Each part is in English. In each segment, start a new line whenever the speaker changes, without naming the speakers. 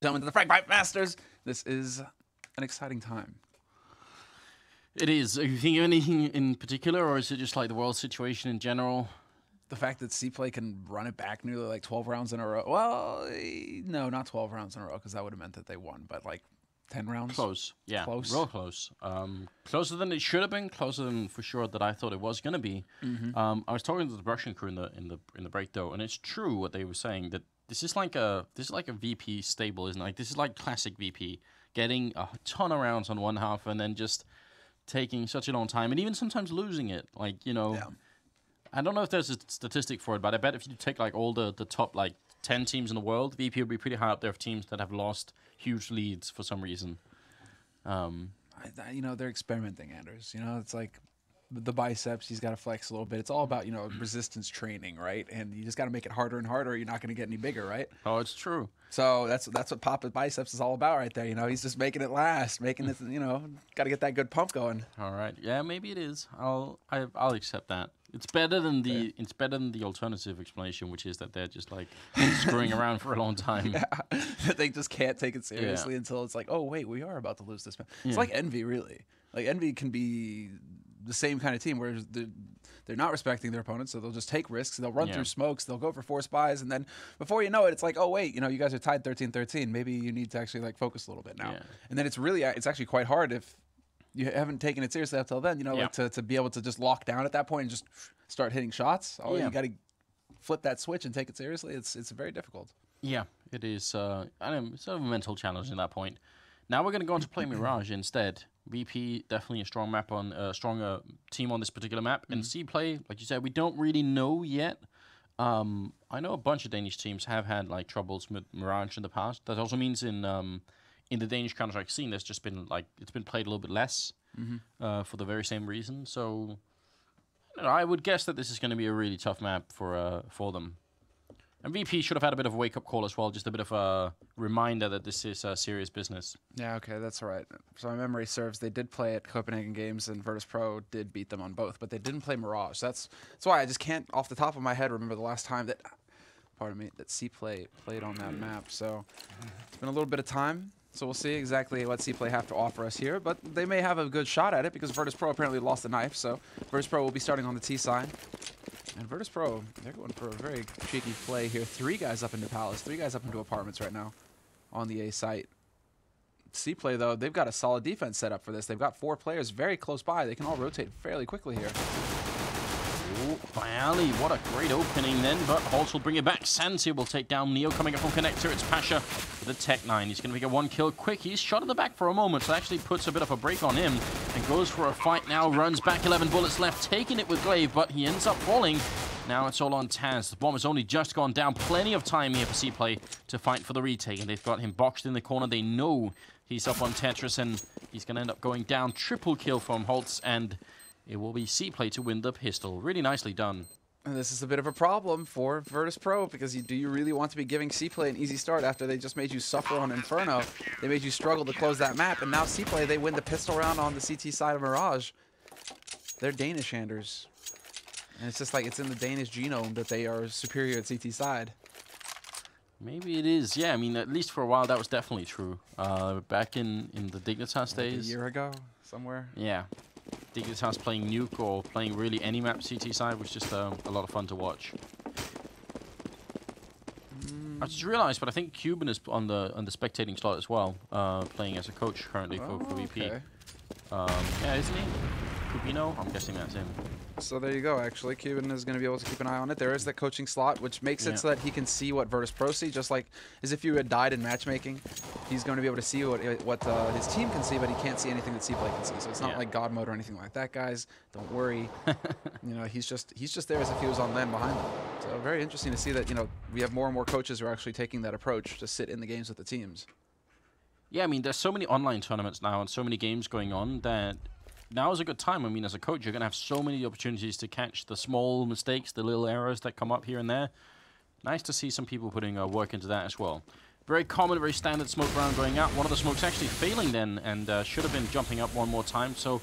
Gentlemen, to the Fragbite Masters. This is an exciting time.
It is. Are you thinking of anything in particular, or is it just like the world situation in general?
The fact that CPlay can run it back nearly like 12 rounds in a row. Well, no, not 12 rounds in a row, because that would have meant that they won, but like 10 rounds?
Close. Yeah.
Close.
Real close. Closer than it should have been, closer than for sure that I thought it was going to be. I was talking to the Russian crew in the break, though, and it's true what they were saying, that this is like a VP stable, isn't it? Like, this is like classic VP, getting a ton of rounds on one half and then just taking such a long time and even sometimes losing it. Like, you know, I don't know if there's a statistic for it, but I bet if you take like all the top like 10 teams in the world, VP would be pretty high up there of teams that have lost huge leads for some reason.
You know, they're experimenting, Anders. You know, it's like the biceps, he's got to flex a little bit. It's all about, you know, resistance training, right? And you just got to make it harder and harder, or you're not going to get any bigger, right?
Oh, it's true.
So that's what Papa's biceps is all about right there. You know, he's just making it last, making it, you know, got to get that good pump going.
All right. Yeah, maybe it is. I'll accept that. It's better than the alternative explanation, which is that they're just like screwing around for a long time.
Yeah. They just can't take it seriously until it's like, oh wait, we are about to lose this match. It's like Envy, really. Like Envy can be the same kind of team where they're not respecting their opponents, so they'll just take risks. They'll run through smokes. They'll go for 4 spies, and then before you know it, it's like, oh wait, you know, you guys are tied 13-13. Maybe you need to actually like focus a little bit now. Yeah. And then it's actually quite hard if you haven't taken it seriously up till then. You know, like to be able to just lock down at that point and just start hitting shots. Oh, you got to flip that switch and take it seriously. It's very difficult. Yeah,
it is. I know, it's sort of a mental challenge at that point. Now we're going to go on to play Mirage instead. VP, definitely a strong map on stronger team on this particular map. And CPlay, like you said, we don't really know yet. I know a bunch of Danish teams have had like troubles with Mirage in the past. That also means in the Danish Counter-Strike scene, there's just been like it's been played a little bit less for the very same reason. So I would guess that this is going to be a really tough map for them. And VP should have had a bit of a wake-up call as well, just a bit of a reminder that this is serious business.
Yeah, okay, that's right. So my memory serves, they did play at Copenhagen Games, and Virtus.pro did beat them on both, but they didn't play Mirage. That's why I just can't, off the top of my head, remember the last time that, that CPlay played on that map. So it's been a little bit of time, so we'll see exactly what CPlay have to offer us here, but they may have a good shot at it because Virtus.pro apparently lost the knife, so Virtus.pro will be starting on the T side. And Virtus.pro, they're going for a very cheeky play here. 3 guys up into Palace, 3 guys up into apartments right now on the A site. CPlay, though, they've got a solid defense set up for this. They've got 4 players very close by. They can all rotate fairly quickly here.
Ooh, finally, what a great opening then, but Holtz will bring it back. Santi will take down Neo coming up from Connector. It's Pasha with the Tech 9. He's going to make a 1 kill quick. He's shot in the back for a moment, so actually puts a bit of a break on him and goes for a fight now. Runs back, 11 bullets left, taking it with Glaive, but he ends up falling. Now it's all on Taz. The bomb has only just gone down. Plenty of time here for CPlay to fight for the retake, and they've got him boxed in the corner. They know he's up on Tetris, and he's going to end up going down. Triple kill from Holtz, and it will be CPlay to win the pistol. Really nicely done.
And this is a bit of a problem for Virtus.pro because do you really want to be giving CPlay an easy start after they just made you suffer on Inferno? They made you struggle to close that map, and now CPlay, they win the pistol round on the CT side of Mirage. They're Danish, Anders. And it's just like it's in the Danish genome that they are superior at CT side.
Maybe it is. Yeah, I mean, at least for a while, that was definitely true. Back in the Dignitas days.
Like a year ago, somewhere.
Yeah. Dignitas playing Nuke or playing really any map CT side was just a lot of fun to watch. I just realized, but I think Cuban is on the spectating slot as well, playing as a coach currently for VP.
Okay.
Yeah, isn't he? Cubino? I'm guessing that's him.
So there you go, actually. Cuban is going to be able to keep an eye on it. There is that coaching slot, which makes it so that he can see what Virtus.pro see, just like as if you had died in matchmaking. He's going to be able to see what his team can see, but he can't see anything that CPlay can see. So it's not like God mode or anything like that, guys. Don't worry. You know, he's just there as if he was on land behind them. So very interesting to see that, you know, we have more and more coaches who are actually taking that approach to sit in the games with the teams.
Yeah, I mean, there's so many online tournaments now and so many games going on that now is a good time. I mean, as a coach, you're going to have so many opportunities to catch the small mistakes, the little errors that come up here and there. Nice to see some people putting work into that as well. Very common, very standard smoke round going out. One of the smokes actually failing then and should have been jumping up one more time. So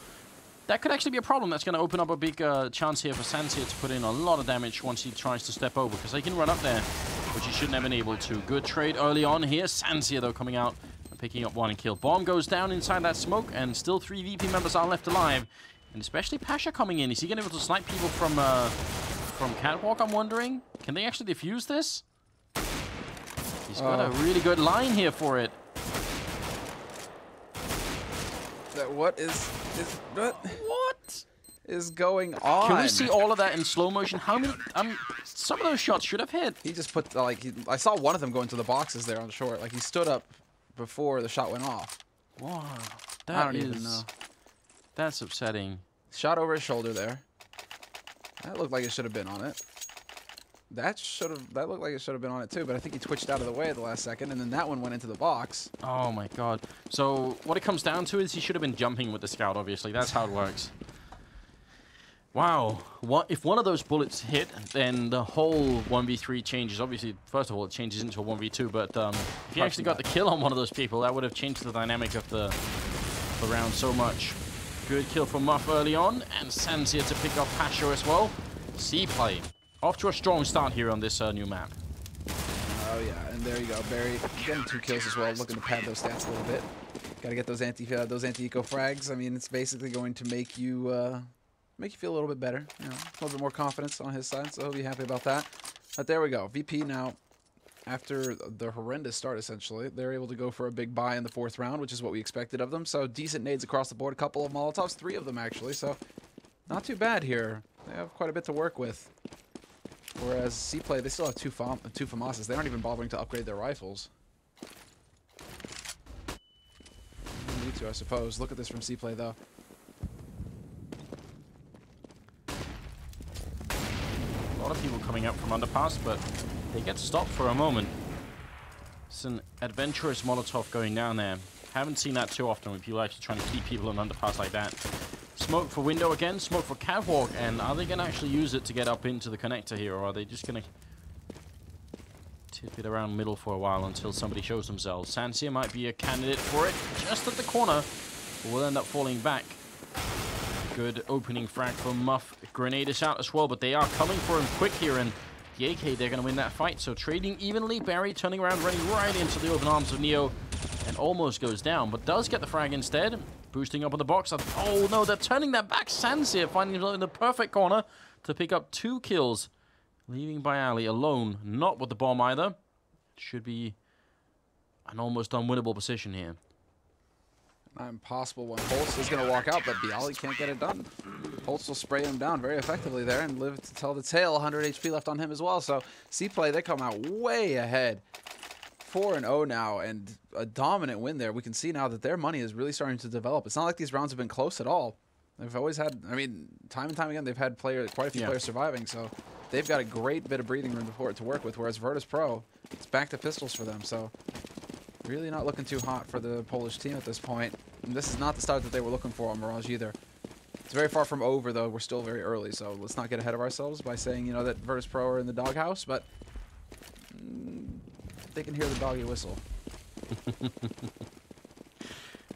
that could actually be a problem. That's going to open up a big chance here for Santia to put in a lot of damage once he tries to step over, because they can run up there which he shouldn't have been able to. Good trade early on here. Sansia, though, coming out and picking up one kill. Bomb goes down inside that smoke, and still 3 VP members are left alive. And especially Pasha coming in. Is he going to be able to snipe people from Catwalk, I'm wondering? Can they actually defuse this? He's got a really good line here for it.
What is going on?
Can we see all of that in slow motion? How many? Some of those shots should have hit.
He just put I saw one of them go into the boxes there on short. Like he stood up before the shot went off.
Wow,
I don't even know.
That's upsetting.
Shot over his shoulder there. That looked like it should have been on it. That looked like it should have been on it too, but I think he twitched out of the way at the last second, and then that one went into the box.
Oh my god. So what it comes down to is he should have been jumping with the scout, obviously. That's how it works. Wow. If one of those bullets hit, then the whole 1v3 changes. Obviously, first of all, it changes into a 1v2, but if he actually got the kill on one of those people, that would have changed the dynamic of the round so much. Good kill from Muff early on, and Sansia to pick up Pasha as well. CPlay. Off to a strong start here on this new map.
Oh yeah, and there you go, Barry getting 2 kills as well, looking to pad those stats a little bit. Got to get those anti-eco frags. I mean, it's basically going to make you feel a little bit better. You know, a little bit more confidence on his side, so he'll be happy about that. But there we go, VP now. After the horrendous start, essentially, they're able to go for a big buy in the 4th round, which is what we expected of them. So decent nades across the board, a couple of Molotovs, 3 of them actually. So not too bad here. They have quite a bit to work with. Whereas CPlay, they still have two FAMASs. They aren't even bothering to upgrade their rifles. Need to, I suppose. Look at this from CPlay, though.
A lot of people coming up from underpass, but they get stopped for a moment. It's an adventurous Molotov going down there. Haven't seen that too often with people actually trying to keep people on underpass like that. Smoke for window again, smoke for catwalk, and are they going to actually use it to get up into the connector here, or are they just going to tip it around middle for a while until somebody shows themselves? Sansia might be a candidate for it, just at the corner, but will end up falling back. Good opening frag from Muff. Grenade is out as well, but they are coming for him quick here, and the AK, they're going to win that fight. So trading evenly, Barry turning around, running right into the open arms of Neo, and almost goes down, but does get the frag instead. Boosting up on the box. Oh no, they're turning that back. Sansia finding himself in the perfect corner to pick up 2 kills. Leaving Bayali alone, not with the bomb either. Should be an almost unwinnable position here.
Not impossible when Holtz is going to walk out, but Bialy can't get it done. Holtz will spray him down very effectively there and live to tell the tale. 100 HP left on him as well. So CPlay, they come out way ahead. 4-0 now, and a dominant win there. We can see now that their money is really starting to develop. It's not like these rounds have been close at all. They've always had, I mean, time and time again, they've had quite a few players surviving, so they've got a great bit of breathing room to work with, whereas Virtus.pro, it's back to pistols for them, so really not looking too hot for the Polish team at this point. And this is not the start that they were looking for on Mirage either. It's very far from over, though. We're still very early, so let's not get ahead of ourselves by saying, you know, that Virtus.pro are in the doghouse, but they can hear the doggy whistle.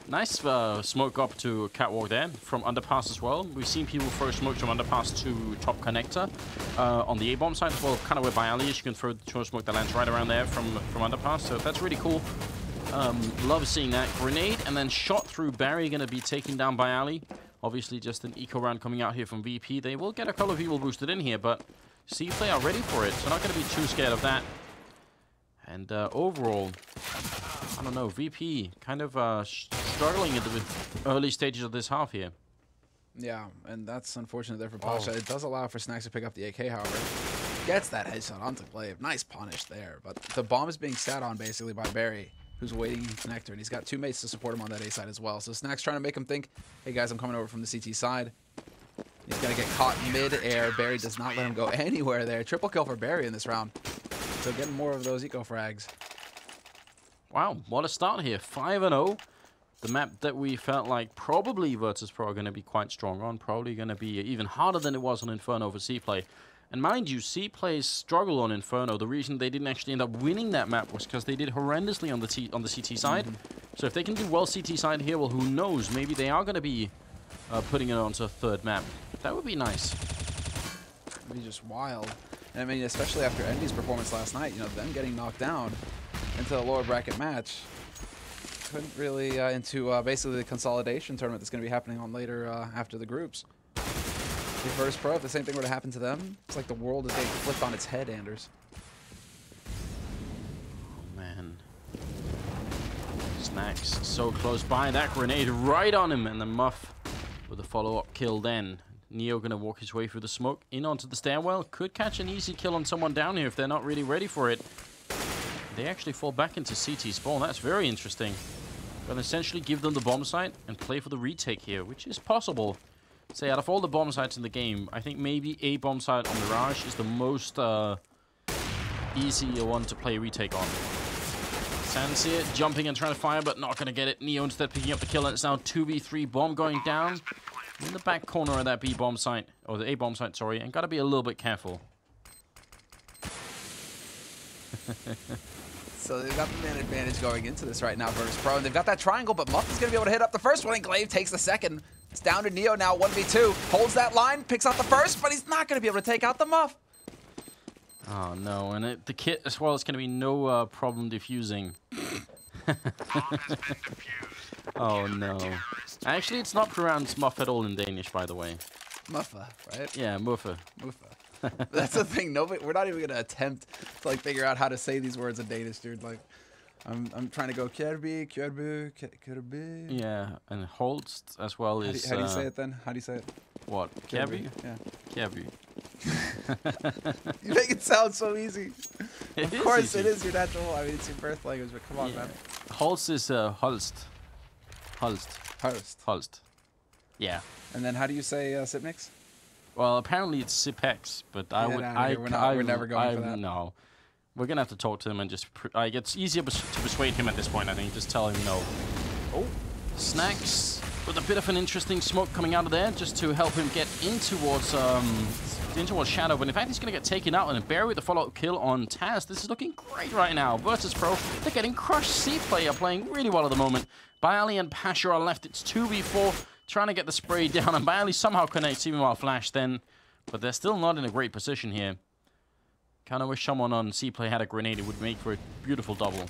Nice smoke up to catwalk there from underpass as well. We've seen people throw smoke from underpass to top connector on the A-bomb side as well, kind of where Bayali is. You can throw smoke that lands right around there from underpass, so that's really cool. Love seeing that. Grenade and then shot through Barry, going to be taken down by Ali. Obviously just an eco round coming out here from VP. They will get a couple of people boosted in here, but CPlay are ready for it, so not going to be too scared of that. And overall, I don't know, VP kind of struggling at the early stages of this half here.
Yeah, and that's unfortunate there for Pasha. It does allow for Snacks to pick up the AK, however. Gets that headshot onto Glaive. Nice punish there, but the bomb is being sat on basically by Barry, who's waiting in connector, and he's got 2 mates to support him on that A side as well. So Snacks trying to make him think, hey guys, I'm coming over from the CT side. He's going to get caught mid-air. Barry does not let him go anywhere there. Triple kill for Barry in this round. So getting more of those eco frags.
Wow, what a start here. 5-0. The map that we felt like probably Virtus.pro are going to be quite strong on. Probably going to be even harder than it was on Inferno for CPlay. And mind you, CPlay's struggle on Inferno, the reason they didn't actually end up winning that map was because they did horrendously on the CT side. So if they can do well CT side here, well, who knows? Maybe they are going to be putting it onto a 3rd map. That would be nice.
That'd be just wild. And I mean, especially after Envy's performance last night, you know, them getting knocked down into the lower bracket match. Couldn't really into basically the consolidation tournament that's going to be happening on later after the groups. If Virtus.pro, if the same thing were to happen to them, it's like the world is getting flipped on its head, Anders.
Oh, man. Snacks so close by. That grenade right on him. And the Muff with a follow-up kill then. Neo going to walk his way through the smoke in onto the stairwell. Could catch an easy kill on someone down here if they're not really ready for it. They actually fall back into CT spawn. That's very interesting. But essentially give them the bomb site and play for the retake here, which is possible. Say, out of all the bomb sites in the game, I think maybe a bomb site on Mirage is the most easier one to play retake on. Sansir jumping and trying to fire, but not going to get it. Neo instead picking up the kill, and it's now 2v3 bomb going down in the back corner of that B bomb site, or the A bomb site, sorry, and got to be a little bit careful.
So they've got the man advantage going into this right now, Virtus.pro, and they've got that triangle, but Muff is going to be able to hit up the first one, and Glaive takes the second. It's down to Neo now, 1v2, holds that line, picks out the first, but he's not going to be able to take out the Muff.
Oh no, and the kit as well is going to be no problem defusing. Oh no. Actually, it's not pronounced Muff at all in Danish, by the way.
Muffa, right?
Yeah, Muffa.
Muffa. That's the thing. Nobody, we're not even gonna attempt to like figure out how to say these words in Danish, dude. Like, I'm trying to go Kjærby, Kjærby.
Yeah, and Holst as well is.
How do you say it then? How do you say it?
What? Kjærby?
Yeah.
Kjærby.
You make it sound so easy.
It
Of course,
easy.
it is your natural. I mean, it's your birth language, but come on,
Yeah.
man.
Holst is Holst. Holst.
Host.
Holst. Yeah.
And then how do you say Sipnix?
Well, apparently it's Sipex, but I
Get
would.
outta here. We're never going for that.
No. We're gonna have to talk to him and just. It's easier to persuade him at this point. I think just tell him no. Oh, Snacks with a bit of an interesting smoke coming out of there, just to help him get in towards Shadow. But in fact, he's gonna get taken out, and Barry with the follow-up kill on Taz. This is looking great right now. Virtus.pro, they're getting crushed. CPlay are playing really well at the moment. Baali and Pasha are left. It's 2v4, trying to get the spray down, and Baali somehow connects even while Flash then, but they're still not in a great position here. Kind of wish someone on CPlay had a grenade. It would make for a beautiful double.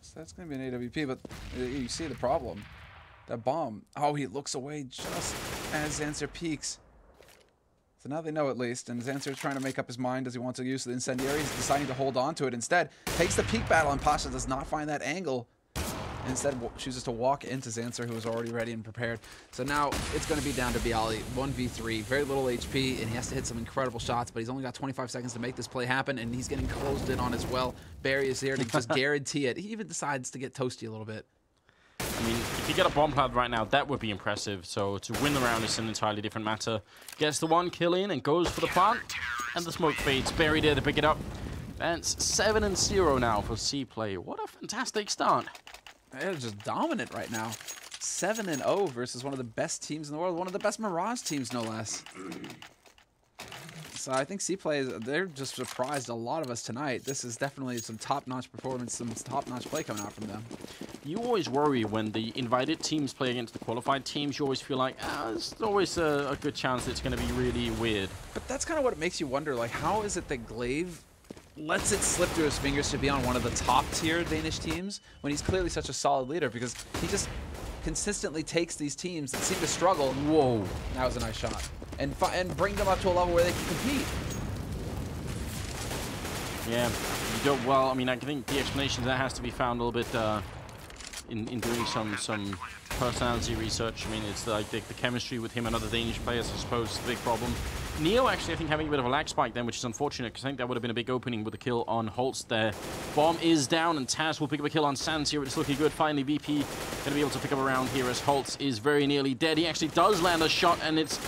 So that's going to be an AWP, but you see the problem. That bomb. Oh, he looks away just as Zancer peeks. So now they know at least, and Zancer's trying to make up his mind. Does he want to use the incendiary? He's deciding to hold on to it instead. Takes the peek battle, and Pasha does not find that angle. Instead, chooses to walk into Zancer, who is already ready and prepared. So now it's going to be down to Baali, 1v3, very little HP, and he has to hit some incredible shots, but he's only got 25 seconds to make this play happen, and he's getting closed in on as well. Barry is there to just guarantee it. He even decides to get toasty a little bit.
I mean, if you get a bomb cloud right now, that would be impressive. So to win the round is an entirely different matter. Gets the one kill in and goes for the plant, and the smoke fades. Barry there to pick it up. That's 7-0 now for CPlay. What a fantastic start.
They're just dominant right now. 7-0 versus one of the best teams in the world. One of the best Mirage teams, no less. So I think CPlay, they're just surprised a lot of us tonight. This is definitely some top-notch performance, some top-notch play coming out from them.
You always worry when the invited teams play against the qualified teams. You always feel like, there's always a good chance it's going to be really weird.
But that's kind of what makes you wonder, like, how is it that Glaive lets it slip through his fingers to be on one of the top-tier Danish teams when he's clearly such a solid leader? Because he just consistently takes these teams that seem to struggle. Whoa, that was a nice shot. And bring them up to a level where they can compete.
Yeah, you don't. Well, I mean, I think the explanation to that has to be found a little bit in doing some personality research. I mean, it's like the chemistry with him and other Danish players, I suppose, is the big problem. Neo actually, I think, having a bit of a lag spike then, which is unfortunate, because I think that would have been a big opening with a kill on Holst there. Bomb is down, and Taz will pick up a kill on Sans here. It's looking good. Finally, VP going to be able to pick up a round here as Holst is very nearly dead. He actually does land a shot, and it's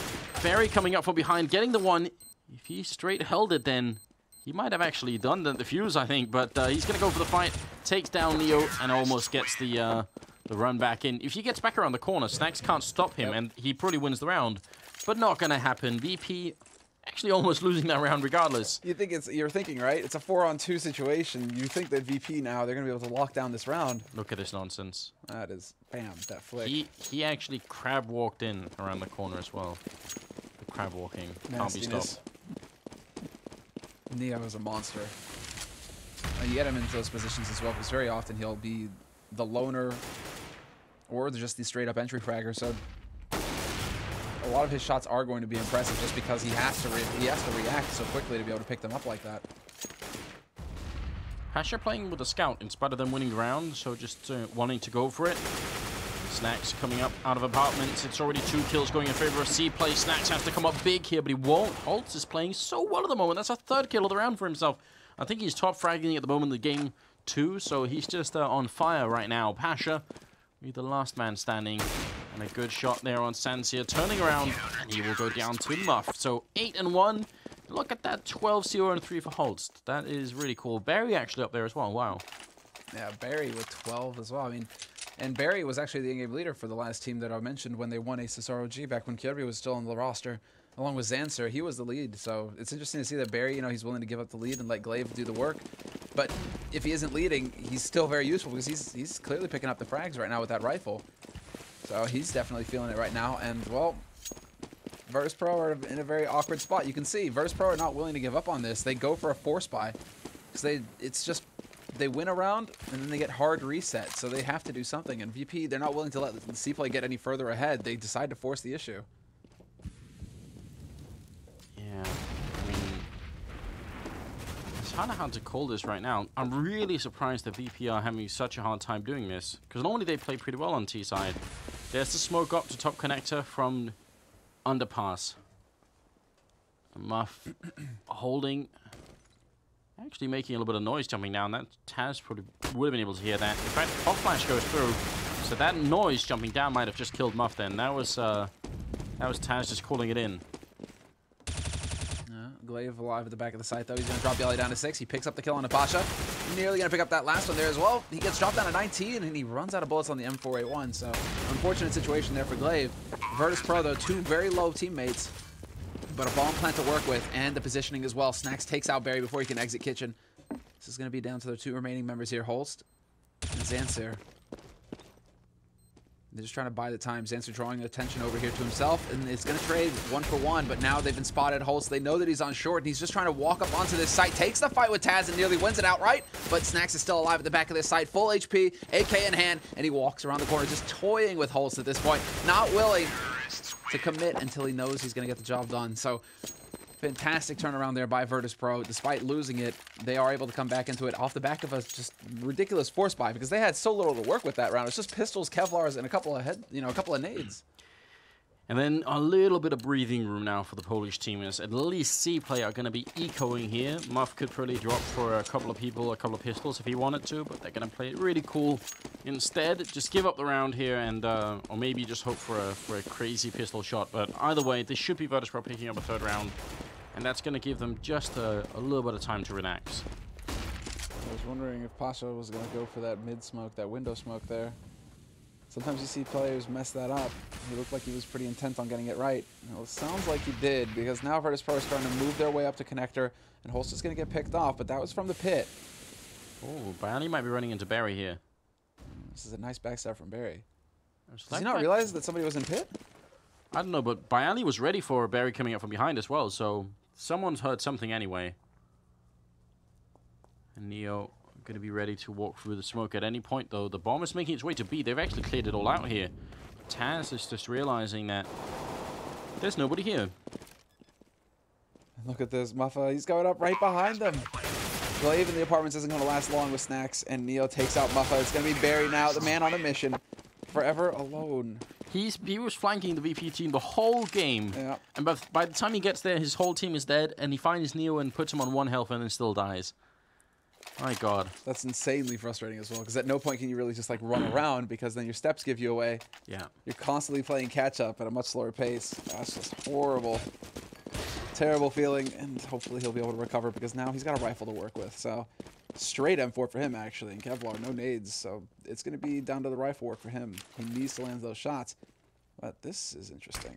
Barry coming up from behind, getting the one. If he straight held it, then he might have actually done the fuse, I think, but he's going to go for the fight, takes down Neo, and almost gets the run back in. If he gets back around the corner, Snacks can't stop him, and he probably wins the round. But not going to happen. VP actually almost losing that round regardless.
You're thinking, right? It's a 4-on-2 situation. You think that VP now, they're going to be able to lock down this round.
Look at this nonsense.
That is, bam, that flick.
He actually crab walked in around the corner as well. The crab walking. Can't be
Nastiness.
stopped.
Neo is a monster. You get him into those positions as well, because very often he'll be the loner or just the straight up entry fragger. So a lot of his shots are going to be impressive just because he has to react so quickly to be able to pick them up like that.
Pasha playing with a scout in spite of them winning ground, so just wanting to go for it. Snacks coming up out of apartments. It's already 2 kills going in favor of CPlay. Snacks has to come up big here, but he won't. Holtz is playing so well at the moment. That's a 3rd kill of the round for himself. I think he's top fragging at the moment in the game 2, so he's just on fire right now. Pasha, be the last man standing. And a good shot there on Sansia, turning around, and he will go down to Muff. So 8-1. Look at that, 12-0-3 for Holtz. That is really cool. Barry actually up there as well. Wow.
Yeah, Barry with 12 as well. I mean, and Barry was actually the in-game leader for the last team that I mentioned when they won Aces ROG back when Kirby was still on the roster. Along with Zanser, he was the lead. So it's interesting to see that Barry, you know, he's willing to give up the lead and let Glaive do the work. But if he isn't leading, he's still very useful because he's clearly picking up the frags right now with that rifle. So he's definitely feeling it right now. And, well, Virtus.pro are in a very awkward spot. You can see Virtus.pro are not willing to give up on this. They go for a force buy. Because they win a round, and then they get hard reset. So they have to do something. And VP, they're not willing to let CPlay get any further ahead. They decide to force the issue.
Yeah, I mean, it's kind of hard to call this right now. I'm really surprised that VP are having such a hard time doing this. Because normally they play pretty well on T side. There's the smoke up to top connector from underpass. Muff holding, actually making a little bit of noise jumping down. That Taz probably would have been able to hear that. In fact, pop flash goes through, so that noise jumping down might have just killed Muff. Then that was Taz just calling it in.
Glaive alive at the back of the site, though. He's going to drop Yelly down to 6. He picks up the kill on Napasha. Nearly going to pick up that last one there as well. He gets dropped down to 19, and he runs out of bullets on the M4A1. So, unfortunate situation there for Glaive. Virtus.pro, though, 2 very low teammates, but a bomb plant to work with, and the positioning as well. Snacks takes out Barry before he can exit kitchen. This is going to be down to the 2 remaining members here, Holst and Zanser. They're just trying to buy the time. Zanser drawing attention over here to himself, and it's going to trade 1 for 1, but now they've been spotted. Holst, they know that he's on short, and he's just trying to walk up onto this site, takes the fight with Taz, and nearly wins it outright, but Snacks is still alive at the back of this site, full HP, AK in hand, and he walks around the corner, just toying with Holst at this point, not willing to commit until he knows he's going to get the job done. So, fantastic turnaround there by Virtus.pro. Despite losing it, they are able to come back into it off the back of a just ridiculous force buy because they had so little to work with that round. It's just pistols, Kevlars, and a couple of nades.
And then a little bit of breathing room now for the Polish team is at least CPlay are going to be ecoing here. Muff could probably drop for a couple of people, a couple of pistols if he wanted to, but they're going to play it really cool. Instead, just give up the round here and or maybe just hope for a crazy pistol shot. But either way, this should be Virtus.pro picking up a 3rd round, and that's going to give them just a little bit of time to relax.
I was wondering if Pasha was going to go for that mid smoke, that window smoke there. Sometimes you see players mess that up. He looked like he was pretty intent on getting it right. Well, it sounds like he did, because now Virtus.pro is starting to move their way up to connector, and Holst is going to get picked off, but that was from the pit.
Oh, Biani might be running into Barry here.
This is a nice backstab from Barry. Does
Like
he not realize that somebody was in pit?
I don't know, but Biani was ready for Barry coming up from behind as well, so someone's heard something anyway. And Neo going to be ready to walk through the smoke at any point, though. The bomb is making its way to B. They've actually cleared it all out here. Taz is just realizing that there's nobody here.
Look at this, Muffa. He's going up right behind them. Glaive in the apartments isn't going to last long with Snacks, and Neo takes out Muffa. It's going to be Barry now, the man on a mission. Forever alone.
He was flanking the VP team the whole game.
Yeah.
And by the time he gets there, his whole team is dead, and he finds Neo and puts him on 1 health and then still dies. My God.
That's insanely frustrating as well, because at no point can you really just like run around, because then your steps give you away.
Yeah.
You're constantly playing catch up at a much slower pace. That's just horrible. Terrible feeling, and hopefully he'll be able to recover, because now he's got a rifle to work with. So straight M4 for him, actually, and Kevlar, no nades. So it's going to be down to the rifle work for him. He needs to land those shots. But this is interesting.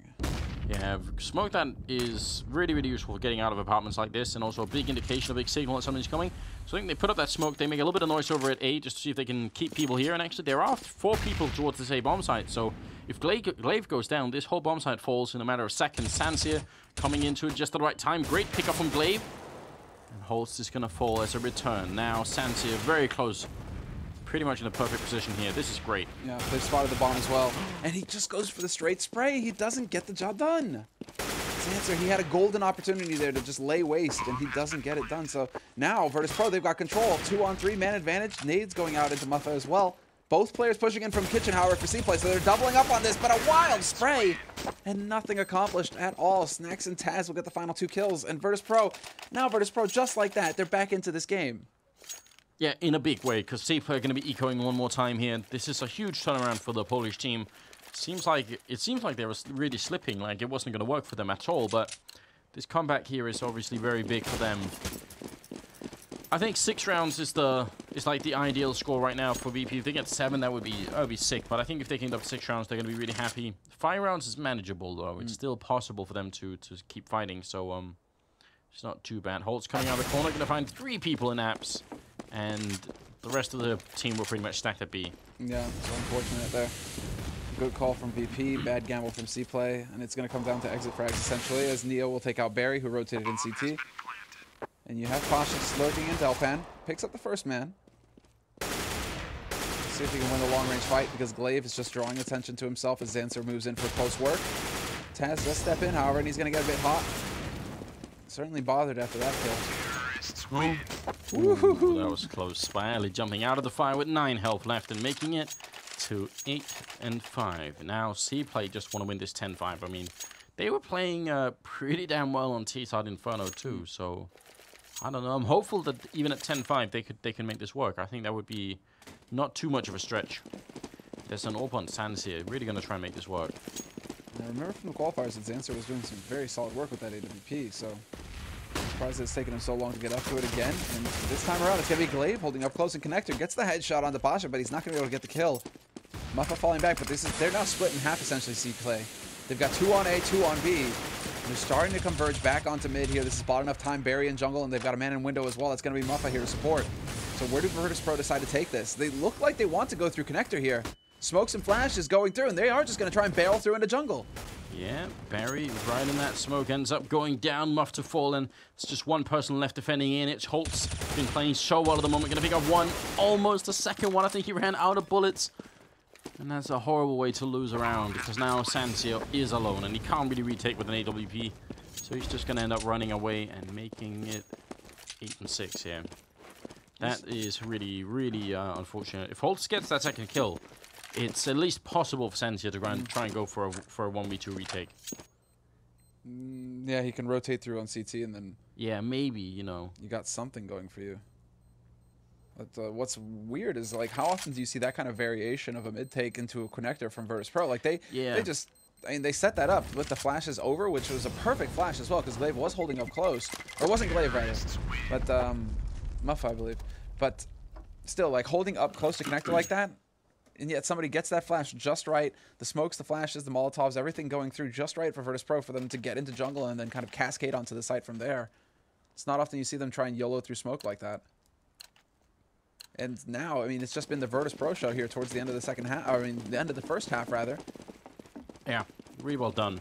Yeah, smoke that is really, really useful for getting out of apartments like this, and also a big indication, a big signal that something's coming. So I think they put up that smoke, they make a little bit of noise over at A just to see if they can keep people here, and actually there are 4 people towards this A bomb site, so If Glaive goes down, this whole bomb site falls in a matter of seconds. Sanseer coming into it just at the right time. Great pickup from Glaive. And Holtz is going to fall as a return. Now Sanseer very close. Pretty much in a perfect position here. This is great.
Yeah, they've spotted the bomb as well. And he just goes for the straight spray. He doesn't get the job done. Zancer, he had a golden opportunity there to just lay waste, and he doesn't get it done. So now, Virtus.pro, they've got control. 2-on-3, man advantage. Nades going out into Muffa as well. Both players pushing in from Kitchen, however, for CPlay, so they're doubling up on this, but a wild spray! And nothing accomplished at all. Snacks and Taz will get the final 2 kills, and Virtus.pro, now Virtus.pro, just like that, they're back into this game.
Yeah, in a big way, because CPlay are going to be echoing one more time here. This is a huge turnaround for the Polish team. It seems like they were really slipping, like it wasn't going to work for them at all, but this comeback here is obviously very big for them. I think 6 rounds is like the ideal score right now for VP. If they get 7, that would be sick, but I think if they can end up 6 rounds, they're going to be really happy. 5 rounds is manageable, though. It's still possible for them to keep fighting, so it's not too bad. Holtz coming out of the corner, going to find 3 people in apps. And the rest of the team were pretty much stacked at B.
Yeah, so unfortunate there. Good call from VP, bad gamble from CPlay, and it's going to come down to exit frags essentially, as Neo will take out Barry, who rotated in CT. And you have Pasha lurking in Delpan. Picks up the first man. See if he can win the long-range fight, because Glaive is just drawing attention to himself as Zancer moves in for close work. Taz does step in, however, and he's going to get a bit hot. Certainly bothered after that kill.
Ooh, that was close. Spirely jumping out of the fire with 9 health left and making it to 8-5. Now CPlay just want to win this 10-5. I mean, they were playing pretty damn well on T-side Inferno too, so I don't know. I'm hopeful that even at 10-5 they can make this work. I think that would be not too much of a stretch. There's an AWP on Sands here, really going to try and make this work.
I remember from the qualifiers that Zancer was doing some very solid work with that AWP, so surprised it's taken him so long to get up to it again. And this time around, it's going to be Glaive holding up close and connector. Gets the headshot on the Pasha, but he's not going to be able to get the kill. Muffa falling back, but they're now split in half, essentially, CPlay. They've got 2 on A, 2 on B. They're starting to converge back onto mid here. This is bought enough time. Barry in jungle, and they've got a man in window as well. That's going to be Muffa here to support. So where do Virtus.pro decide to take this? They look like they want to go through connector here. Smokes and flashes going through, and they are just going to try and barrel through into jungle.
Yeah, Barry right in that smoke ends up going down, Muff to fall, and it's just one person left defending in. It's Holtz, been playing so well at the moment, gonna pick up one, almost a second one. I think he ran out of bullets. And that's a horrible way to lose a round, because now Sanseer is alone, and he can't really retake with an AWP. So he's just gonna end up running away and making it 8-6 here. That is really, really unfortunate. If Holtz gets that second kill, it's at least possible for Sanseer to try and go for a 1v2 retake.
Yeah, he can rotate through on CT and then...
Yeah, maybe, you know.
You got something going for you. But what's weird is, like, how often do you see that kind of variation of a mid-take into a connector from Virtus.pro? Like, they just... I mean, they set that up with the flashes over, which was a perfect flash as well, because Glaive was holding up close. Or it wasn't Glaive, rather. But, Muffa, I believe. But still, like, holding up close to connector like that, and yet somebody gets that flash just right. The smokes, the flashes, the Molotovs, everything going through just right for Virtus.pro for them to get into jungle and then kind of cascade onto the site from there. It's not often you see them try and YOLO through smoke like that. And now, I mean, it's just been the Virtus.pro show here towards the end of the second half. I mean, the end of the first half, rather.
Yeah, really well done.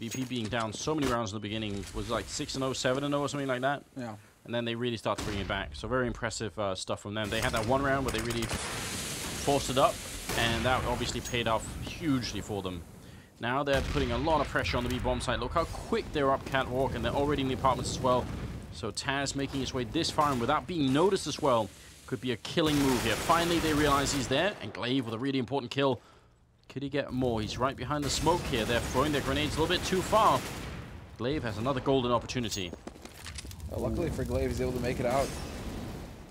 VP being down so many rounds in the beginning was like 6-0, 7-0 or something like that.
Yeah.
And then they really start to bring it back. So very impressive stuff from them. They had that one round where they really forced it up, and that obviously paid off hugely for them. Now they're putting a lot of pressure on the B-bomb site. Look how quick they're up catwalk, and they're already in the apartments as well. So Taz making his way this far, and without being noticed as well, could be a killing move here. Finally, they realize he's there, and Glaive with a really important kill. Could he get more? He's right behind the smoke here. They're throwing their grenades a little bit too far. Glaive has another golden opportunity.
Well, luckily for Glaive, he's able to make it out.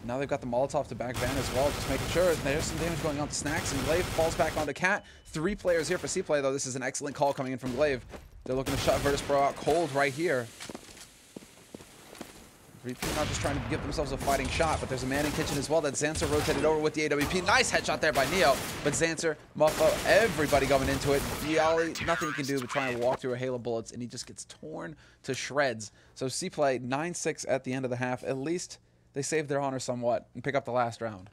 Now they've got the Molotov to back Van as well, just making sure there's some damage going on to Snacks, and Glaive falls back onto Cat. 3 players here for CPlay, though. This is an excellent call coming in from Glaive. They're looking to shut Virtus.pro out cold right here. VP not just trying to give themselves a fighting shot, but there's a man in kitchen as well that Zancer rotated over with the AWP. Nice headshot there by Neo, but Zancer, Muffa, everybody going into it. Diali, nothing he can do but try and walk through a hail of bullets, and he just gets torn to shreds. So CPlay 9-6 at the end of the half. At least they saved their honor somewhat and pick up the last round.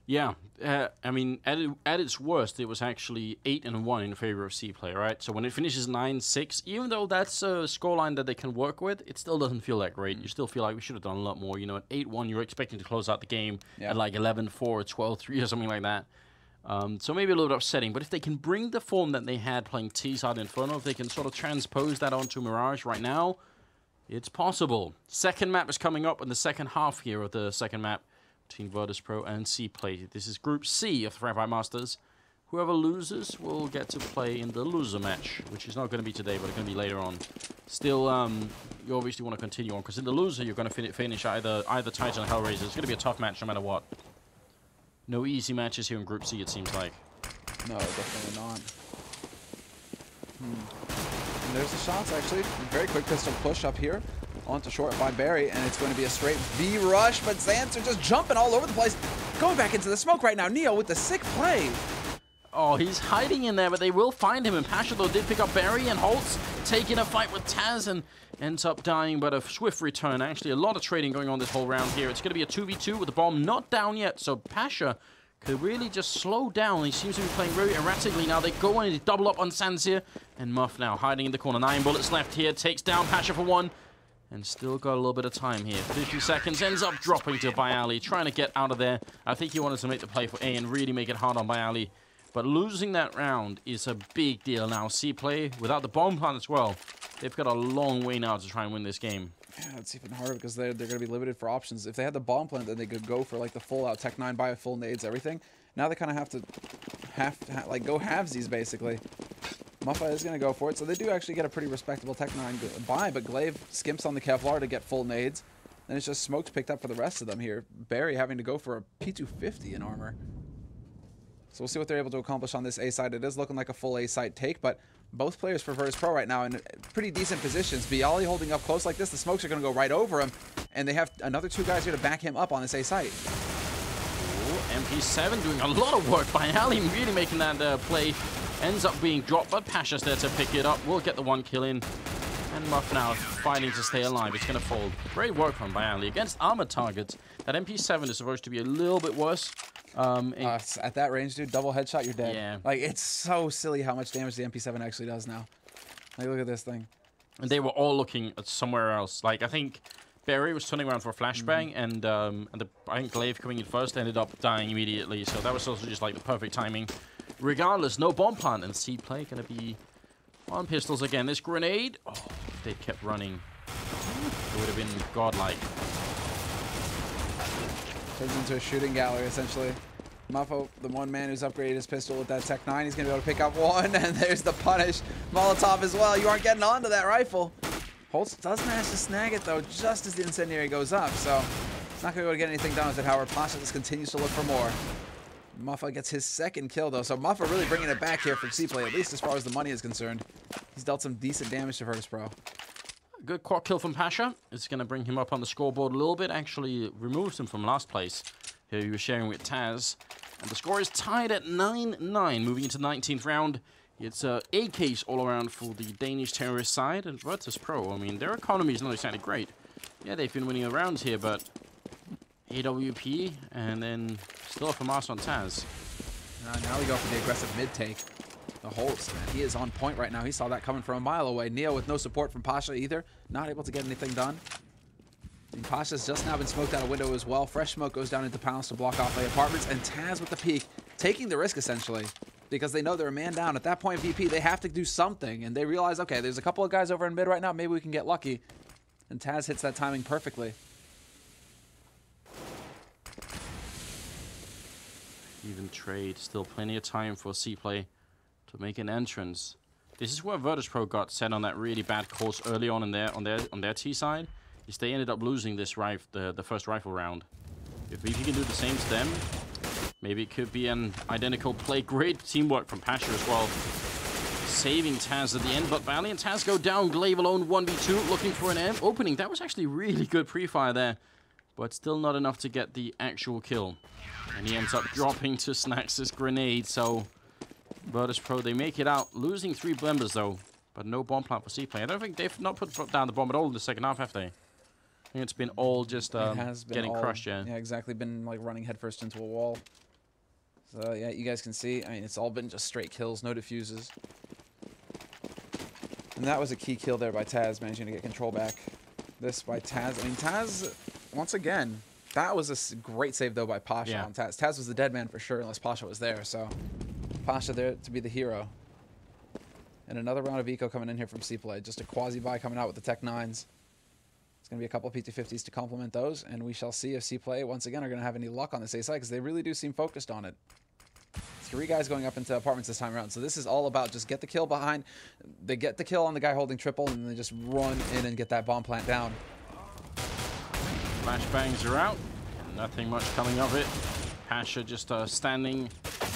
Yeah, I mean, at its worst, it was actually 8-1 in favor of CPlay, right? So when it finishes 9-6, even though that's a scoreline that they can work with, it still doesn't feel that great. You still feel like we should have done a lot more. You know, at 8-1, you're expecting to close out the game at like 11-4 or 12-3 or something like that. So maybe a little bit upsetting, but if they can bring the form that they had playing T-side Inferno, if they can sort of transpose that onto Mirage right now, it's possible. Second map is coming up in the second half here of the second map between Virtus.pro and CPlay. This is Group C of the Fragbite Masters. Whoever loses will get to play in the loser match, which is not going to be today, but it's going to be later on. Still, you obviously want to continue on, because in the loser, you're going to finish either Titan or Hellraiser. It's going to be a tough match no matter what. No easy matches here in Group C, it seems like.
No, definitely not. And there's the shots, actually. Very quick pistol push up here. Onto short by Barry, and it's going to be a straight V rush, but Xants are just jumping all over the place. Going back into the smoke right now. Neo with the sick play.
Oh, he's hiding in there, but they will find him. And Pasha, though, did pick up Barry, and Holtz taking a fight with Taz and ends up dying, but a swift return. Actually, a lot of trading going on this whole round here. It's going to be a 2v2 with the bomb not down yet, so Pasha could really just slow down. He seems to be playing very erratically now. They go on and double up on Sands here, and Muff now hiding in the corner. 9 bullets left here, takes down Pasha for 1. And still got a little bit of time here. 50 seconds, ends up dropping to Bayali, trying to get out of there. I think he wanted to make the play for A and really make it hard on Bayali. But losing that round is a big deal now. CPlay, without the bomb plant as well, they've got a long way now to try and win this game.
Yeah, it's even harder because they're going to be limited for options. If they had the bomb plant, then they could go for like the full out Tech 9 buy a full nades, everything. Now they kind of have to go halvesies basically. Muffa is going to go for it, so they do actually get a pretty respectable Tech 9 buy, but Glaive skimps on the Kevlar to get full nades. Then it's just smokes picked up for the rest of them here. Barry having to go for a P250 in armor. So we'll see what they're able to accomplish on this A side. It is looking like a full A side take, but both players for Virtus.pro right now in pretty decent positions. Bialy holding up close like this, the smokes are going to go right over him, and they have another 2 guys here to back him up on this A site.
MP7 doing a lot of work by Ali, really making that play. Ends up being dropped, but Pasha's there to pick it up. We'll get the 1 kill in. And Muff now fighting to stay alive. It's going to fold. Great work from Bayali against armored targets. That MP7 is supposed to be a little bit worse.
At that range, dude, double headshot, you're dead.
Yeah.
Like, it's so silly how much damage the MP7 actually does now. Like, look at this thing.
And they were all looking at somewhere else. Like, I think Barry was turning around for a flashbang, and I think Glaive coming in first ended up dying immediately. So that was also just like the perfect timing. Regardless, no bomb plant, and CPlay going to be on pistols again. This grenade, oh, if they kept running, it would have been godlike.
Turns into a shooting gallery, essentially. Muffo, the one man who's upgraded his pistol with that Tech 9, he's going to be able to pick up 1, and there's the punish. Molotov as well. You aren't getting onto that rifle. Holtz does manage to snag it, though, just as the incendiary goes up, so not going to be able to get anything done with it. However, Pasha just continues to look for more. Muffa gets his 2nd kill, though, so Muffa really bringing it back here for CPlay, at least as far as the money is concerned. He's dealt some decent damage to Virtus.pro.
Good quad kill from Pasha. It's going to bring him up on the scoreboard a little bit. Actually removes him from last place. Here he was sharing with Taz. And the score is tied at 9-9, moving into the 19th round. It's a case all around for the Danish terrorist side. And Virtus.pro, I mean, their economy is not exactly great. Yeah, they've been winning the rounds here, but AWP, and then still a FAMAS on Taz.
Now we go for the aggressive mid-take. The Holtz, man, he is on point right now. He saw that coming from a mile away. Neo with no support from Pasha either. Not able to get anything done. And Pasha's just now been smoked out a window as well. Fresh smoke goes down into Palace to block off the apartments. And Taz with the peek, taking the risk essentially. Because they know they're a man down. At that point, VP, they have to do something. And they realize, okay, there's a couple of guys over in mid right now. Maybe we can get lucky. And Taz hits that timing perfectly.
Even trade, still plenty of time for CPlay to make an entrance. This is where Virtus.pro got set on that really bad course early on in their T side. Is they ended up losing this the first rifle round. If VP can do the same to them, maybe it could be an identical play. Great teamwork from Pasha as well, saving Taz at the end. But Valley and Taz go down. Glaive alone 1v2, looking for an opening. That was actually really good pre-fire there, but still not enough to get the actual kill. And he ends up dropping to Snax's grenade, so Virtus.pro, they make it out, losing 3 Blembers though, but no bomb plant for CPlay. I don't think they've not put down the bomb at all in the second half, have they? I think it's been all just getting crushed, yeah.
Yeah, exactly. Been like running headfirst into a wall. So yeah, you guys can see, I mean, it's all been just straight kills, no diffuses. And that was a key kill there by Taz, managing to get control back. This by Taz. I mean, Taz, once again, that was a great save, though, by Pasha on Taz. Taz was the dead man for sure, unless Pasha was there. So, Pasha there to be the hero. And another round of eco coming in here from CPlay. Just a quasi-buy coming out with the Tech 9s. It's going to be a couple of PT50s to complement those. And we shall see if CPlay, once again, are going to have any luck on this A side, because they really do seem focused on it. 3 guys going up into apartments this time around. So this is all about just get the kill behind. They get the kill on the guy holding triple, and they just run in and get that bomb plant down.
Flashbangs are out. Nothing much coming of it. Pasha just standing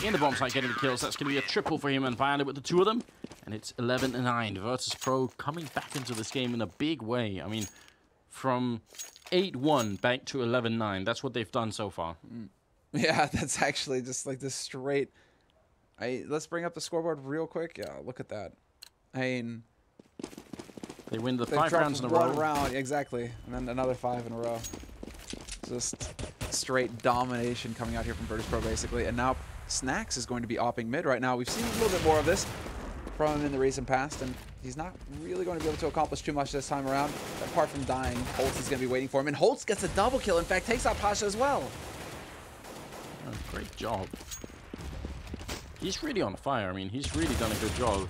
in the bomb site getting the kills. That's going to be a triple for him and Violet with the 2 of them. And it's 11-9. Virtus.pro coming back into this game in a big way. I mean, from 8-1 back to 11-9. That's what they've done so far.
Yeah, that's actually just like this straight... let's bring up the scoreboard real quick. Yeah, look at that. I mean...
They win the 5 rounds in a row.
One round, exactly. And then another 5 in a row. Just straight domination coming out here from Virtus.pro, basically. And now Snacks is going to be opping mid right now. We've seen a little bit more of this from him in the recent past, and he's not really going to be able to accomplish too much this time around. Apart from dying, Holtz is going to be waiting for him. And Holtz gets a double kill. In fact, takes out Pasha as well.
Oh, great job. He's really on fire. I mean, he's really done a good job.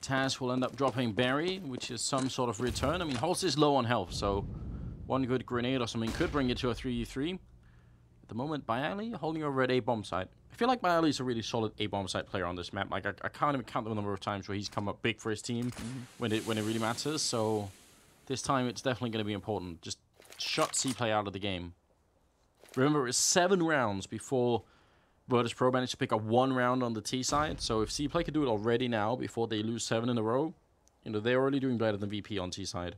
Taz will end up dropping Barry, which is some sort of return. I mean, Holtz is low on health, so one good grenade or something could bring it to a 3v3. At the moment, Bayali holding over at A bomb site. I feel like Bayali is a really solid A bomb site player on this map. Like, I can't even count the number of times where he's come up big for his team when it really matters. So this time, it's definitely going to be important. Just shut CPlay out of the game. Remember, it was 7 rounds before Virtus.pro managed to pick up 1 round on the T side. So if CPlay could do it already now, before they lose 7 in a row, you know, they're already doing better than VP on T side.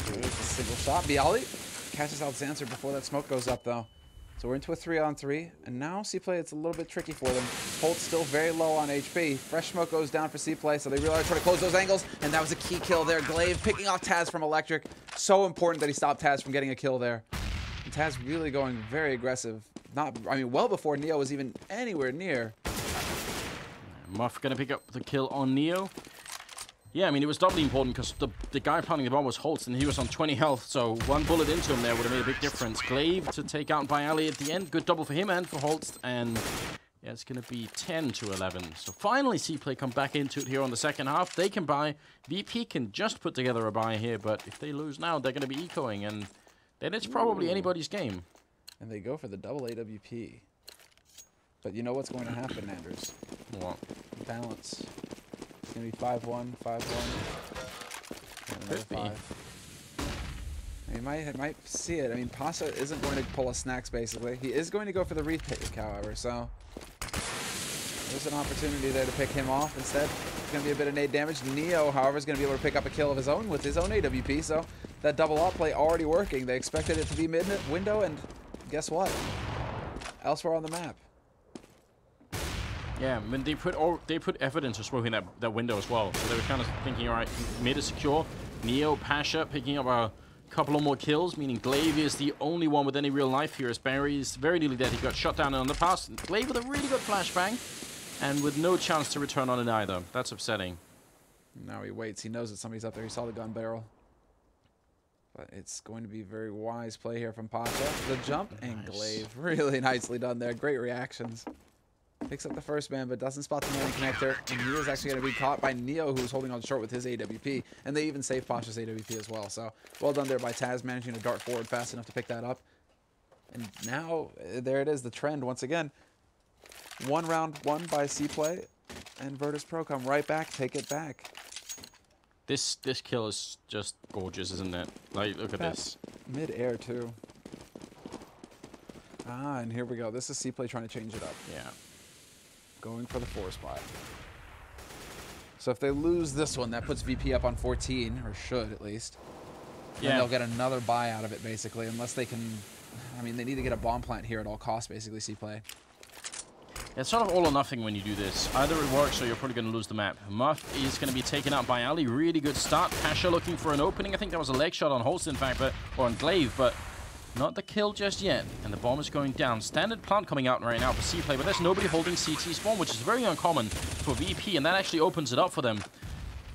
There's a single shot. Bialy catches out Zanser before that smoke goes up, though. So we're into a 3-on-3, and now CPlay, it's a little bit tricky for them. Holt's still very low on HP. Fresh smoke goes down for CPlay, so they really are trying to close those angles, and that was a key kill there. Glaive picking off Taz from Electric. So important that he stopped Taz from getting a kill there. And Taz really going very aggressive. Well before Neo was even anywhere near.
Muff gonna pick up the kill on Neo. Yeah, I mean, it was doubly important because the guy planting the bomb was Holtz, and he was on 20 health, so 1 bullet into him there would have made a big difference. Glaive to take out by Ali at the end. Good double for him and for Holtz, and yeah, it's going to be 10-11. So finally, CPlay come back into it here on the second half. They can buy. VP can just put together a buy here, but if they lose now, they're going to be ecoing, and then it's probably anybody's game.
And they go for the double AWP. But you know what's going to happen, Anders?
What?
Balance. It's going to be 5-1, 5-1.
Could be.
5. You might see it. I mean, Pasha isn't going to pull a Snacks, basically. He is going to go for the retake, however, so there's an opportunity there to pick him off instead. It's going to be a bit of nade damage. Neo, however, is going to be able to pick up a kill of his own with his own AWP, so that double op play already working. They expected it to be mid-window, and guess what? Elsewhere on the map.
Yeah, I mean, they put effort into smoking that window as well. So they were kind of thinking, all right, mid is secure. Neo, Pasha picking up a couple of more kills, meaning Glaive is the only one with any real life here, as Barry is very nearly dead. He got shot down on the pass. Glaive with a really good flashbang, and with no chance to return on it either. That's upsetting.
Now he waits. He knows that somebody's up there. He saw the gun barrel. But it's going to be very wise play here from Pasha. The jump and Glaive. Really nicely done there. Great reactions. Picks up the first man, but doesn't spot the main connector. And he is actually going to be caught by Neo, who's holding on short with his AWP. And they even save Pasha's AWP as well. So well done there by Taz, managing to dart forward fast enough to pick that up. And now, there it is, the trend once again. 1 round won by CPlay, and Virtus.pro come right back, take it back.
This kill is just gorgeous, isn't it? Like, look at this.
Mid-air, too. Ah, and here we go. This is CPlay trying to change it up.
Yeah.
Going for the 4 spot. So if they lose this one, that puts VP up on 14, or should at least. Yeah. And they'll get another buy out of it, basically, unless they can... I mean, they need to get a bomb plant here at all costs, basically, CPlay.
It's sort of all or nothing when you do this. Either it works or you're probably going to lose the map. Muff is going to be taken out by Ali. Really good start. Pasha looking for an opening. I think that was a leg shot on Holst, in fact, or on Glaive, but Not the kill just yet, and the bomb is going down. Standard plant coming out right now for CPlay, but there's nobody holding CT spawn, which is very uncommon for VP, and that actually opens it up for them.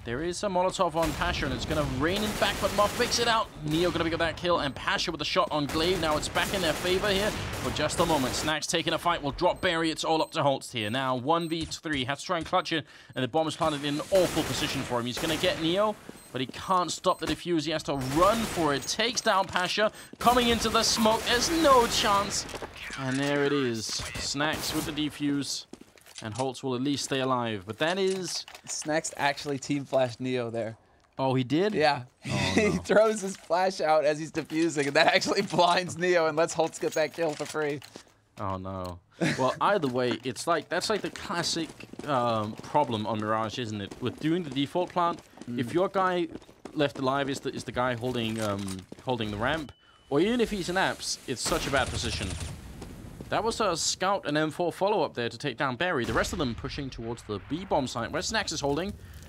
There is a Molotov on Pasha, and it's going to rain in back, but Muff picks it out. Neo going to pick up that kill, and Pasha with a shot on Glaive. Now it's back in their favor here for just a moment. Snack's taking a fight, will drop Barry. It's all up to Holtz here. Now 1v3, has to try and clutch it, and the bomb is planted in an awful position for him. He's going to get Neo, but he can't stop the defuse. He has to run for it. Takes down Pasha, coming into the smoke. There's no chance. And there it is. Snacks with the defuse. And Holtz will at least stay alive. But that is...
Snacks actually team flashed Neo there.
Oh, he did?
Yeah.
Oh,
He
no.
throws his flash out as he's defusing, and that actually blinds Neo and lets Holtz get that kill for free.
Oh, no. Well, either way, it's like that's like the classic problem on Mirage, isn't it? With doing the default plant, if your guy left alive is the guy holding the ramp, or even if he's in apps, it's such a bad position. That was a scout and M4 follow-up there to take down Barry. The rest of them pushing towards the B-bomb site, where Snacks is holding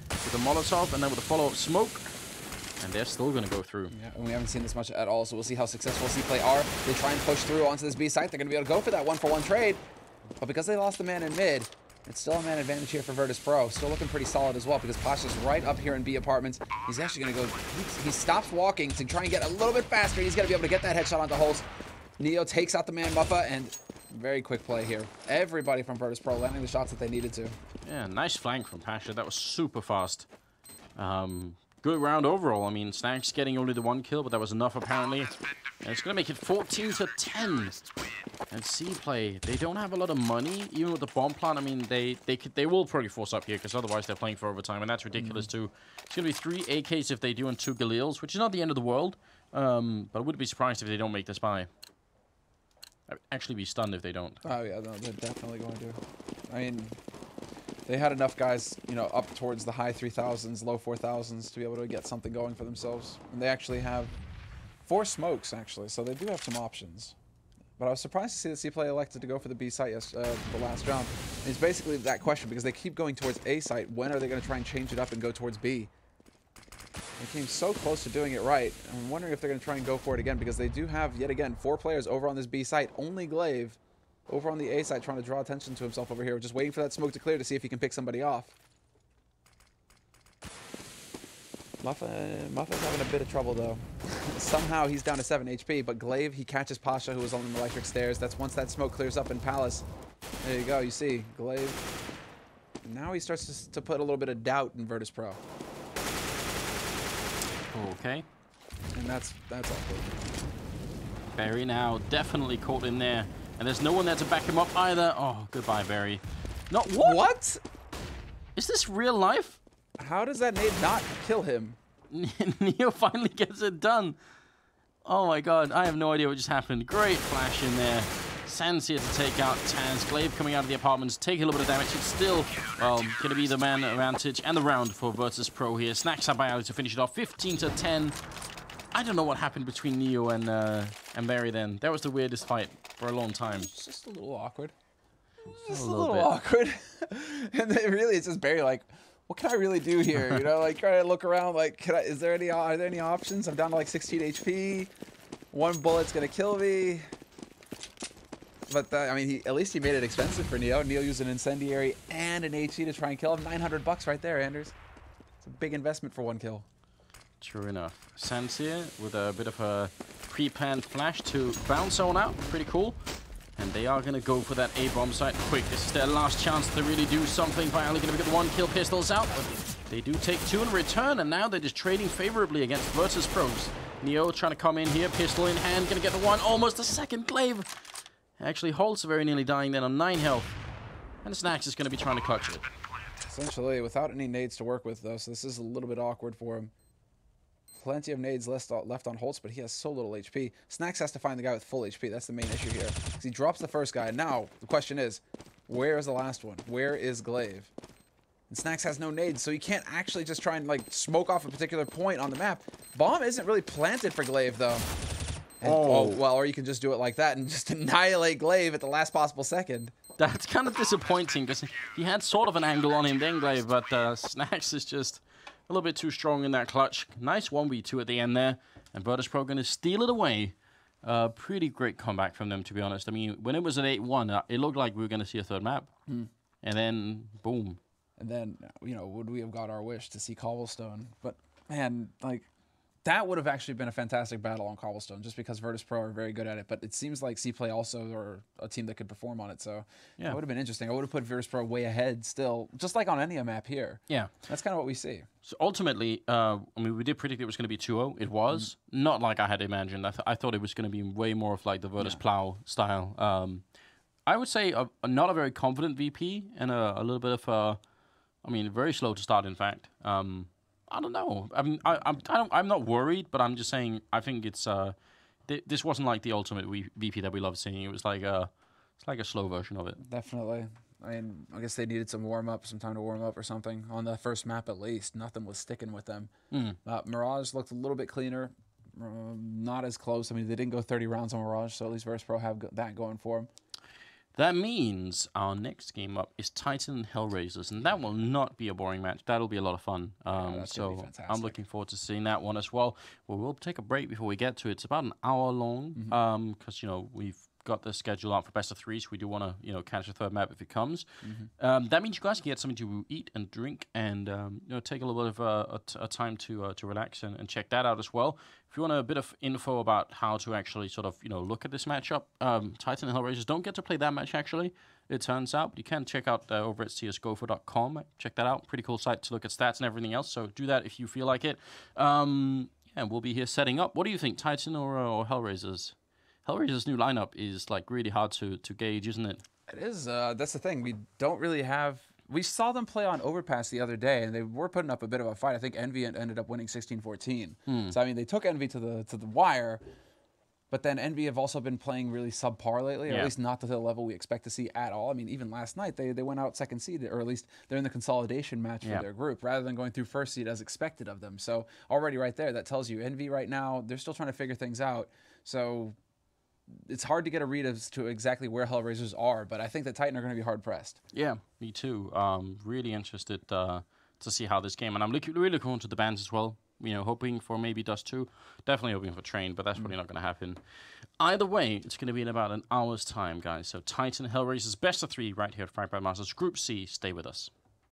with a Molotov, and then with a follow-up smoke. And they're still going to go through.
Yeah, and we haven't seen this much at all, so we'll see how successful CPlay are. They try and push through onto this B site. They're going to be able to go for that one-for-one trade. But because they lost the man in mid, it's still a man advantage here for Virtus.pro. Still looking pretty solid as well, because Pasha's right up here in B apartments. He's actually going to go... He stops walking to try and get a little bit faster. He's going to be able to get that headshot onto Holtz. Neo takes out the man Muffa, and very quick play here. Everybody from Virtus.pro landing the shots that they needed to.
Yeah, nice flank from Pasha. That was super fast. Good round overall. I mean, Snacks getting only the one kill, but that was enough apparently. And it's going to make it 14-10. And CPlay, they don't have a lot of money, even with the bomb plant. I mean, they will probably force up here, because otherwise they're playing for overtime, and that's ridiculous too. It's going to be 3 AKs if they do and 2 Galils, which is not the end of the world. But I wouldn't be surprised if they don't make this buy. I'd actually be stunned if they don't.
Oh yeah, no, they're definitely going to. I mean, they had enough guys, you know, up towards the high 3,000s, low 4,000s to be able to get something going for themselves. And they actually have 4 smokes, actually, so they do have some options. But I was surprised to see that CPlay elected to go for the B site the last round. And it's basically that question, because they keep going towards A site. When are they going to try and change it up and go towards B? They came so close to doing it right. I'm wondering if they're going to try and go for it again, because they do have, yet again, 4 players over on this B site. Only Glaive over on the A side trying to draw attention to himself over here. Just waiting for that smoke to clear to see if he can pick somebody off. Muffa's having a bit of trouble, though. Somehow he's down to 7 HP, but Glaive, he catches Pasha, who was on the electric stairs. That's once that smoke clears up in Palace. There you go, you see, Glaive. Now he starts to put a little bit of doubt in Virtus.pro.
Okay.
And that's awkward.
Barry now definitely caught in there. And there's no one there to back him up either. Oh, goodbye, Barry. Not what?
What?
Is this real life?
How does that nade not kill him?
Neo finally gets it done. Oh my god, I have no idea what just happened. Great flash in there. Sans here to take out Taz. Glaive coming out of the apartments, taking a little bit of damage. It's still, well, going to be the man advantage and the round for Virtus.pro here. Snacks up by Ali to finish it off. 15-10. I don't know what happened between Neo and Barry then. That was the weirdest fight for a long time.
It's just a little awkward.
Just
a little awkward. And then really, it's just Barry like, what can I really do here? You know, like try to look around. Like, are there any options? I'm down to like 16 HP. 1 bullet's gonna kill me. But I mean, at least he made it expensive for Neo. Neo used an incendiary and an HE to try and kill him. $900 right there, Anders. It's a big investment for 1 kill.
True enough. Sans here with a bit of a pre-planned flash to bounce on out. Pretty cool. And they are going to go for that A-bomb site quick. This is their last chance to really do something. Finally going to get the 1 kill pistols out. But they do take 2 in return. And now they're just trading favorably against Virtus.pros. Neo trying to come in here. Pistol in hand. Going to get the 1. Almost a second Glaive. Actually, Holtz very nearly dying then on 9 health. And Snacks is going to be trying to clutch it.
Essentially, without any nades to work with, though, so this is a little bit awkward for him. Plenty of nades left on Holtz, but he has so little HP. Snacks has to find the guy with full HP. That's the main issue here. Because he drops the first guy. Now, the question is, where is the last one? Where is Glaive? And Snacks has no nades, so he can't actually just try and, like, smoke off a particular point on the map. Bomb isn't really planted for Glaive, though. And, well, or you can just do it like that and just annihilate Glaive at the last possible second.
That's kind of disappointing, because he had sort of an angle on him then, Glaive, but Snacks is just a little bit too strong in that clutch. Nice 1v2 at the end there. And Virtus.pro going to steal it away Pretty great comeback from them, to be honest. I mean, when it was at 8-1, it looked like we were going to see a third map. And then, boom.
And then, would we have got our wish to see Cobblestone? But, man, like, that would have actually been a fantastic battle on Cobblestone, just because Virtus.pro are very good at it. But it seems like CPlay also are a team that could perform on it. So that would have been interesting. I would have put Virtus.pro way ahead still, just like on any map here.
Yeah.
That's kind of what we see.
So ultimately, I mean, we did predict it was going to be 2-0. It was. Not like I had imagined. I thought it was going to be way more of like the Virtus.plow style. I would say not a very confident VP and a little bit of very slow to start, in fact. I don't know. I mean, I'm not worried, but I'm just saying I think it's this wasn't like the ultimate VP that we love seeing. It was like it's like a slow version of it.
Definitely. I mean, I guess they needed some time to warm up or something on the first map at least. Nothing was sticking with them. Mirage looked a little bit cleaner, not as close. I mean, they didn't go 30 rounds on Mirage, so at least Virtus.pro have that going for them.
That means our next game up is Titan and Hellraisers, and that will not be a boring match. That'll be a lot of fun. So I'm looking forward to seeing that one as well. We'll take a break before we get to it. It's about an hour long, because we've got the schedule out for best of three, so we do want to catch a third map if it comes. That means you guys can get something to eat and drink, and take a little bit of a time to relax and check that out as well. If you want a bit of info about how to actually sort of look at this matchup, Titan and Hellraisers don't get to play that match actually, it turns out. But you can check out over at csgopher.com. Check that out. Pretty cool site to look at stats and everything else. So do that if you feel like it. And we'll be here setting up. What do you think, Titan or Hellraisers? Hellraiser's new lineup is like really hard to gauge, isn't it?
It is. That's the thing. We don't really have. We saw them play on Overpass the other day, and they were putting up a bit of a fight. I think Envy ended up winning 16-14. So I mean, they took Envy to the wire, but then Envy have also been playing really subpar lately, or at least not to the level we expect to see at all. I mean, even last night they went out second seed, or at least they're in the consolidation match for their group, rather than going through first seed as expected of them. So already right there, that tells you Envy right now they're still trying to figure things out. So it's hard to get a read as to exactly where Hellraisers are, but I think that Titan are going to be hard pressed.
Yeah, me too. Really interested to see how this game, and I'm really looking forward to the bans as well. Hoping for maybe Dust 2. Definitely hoping for Train, but that's probably not going to happen. Either way, it's going to be in about an hour's time, guys. So Titan Hellraisers best of 3 right here at Fragbite Masters Group C. Stay with us.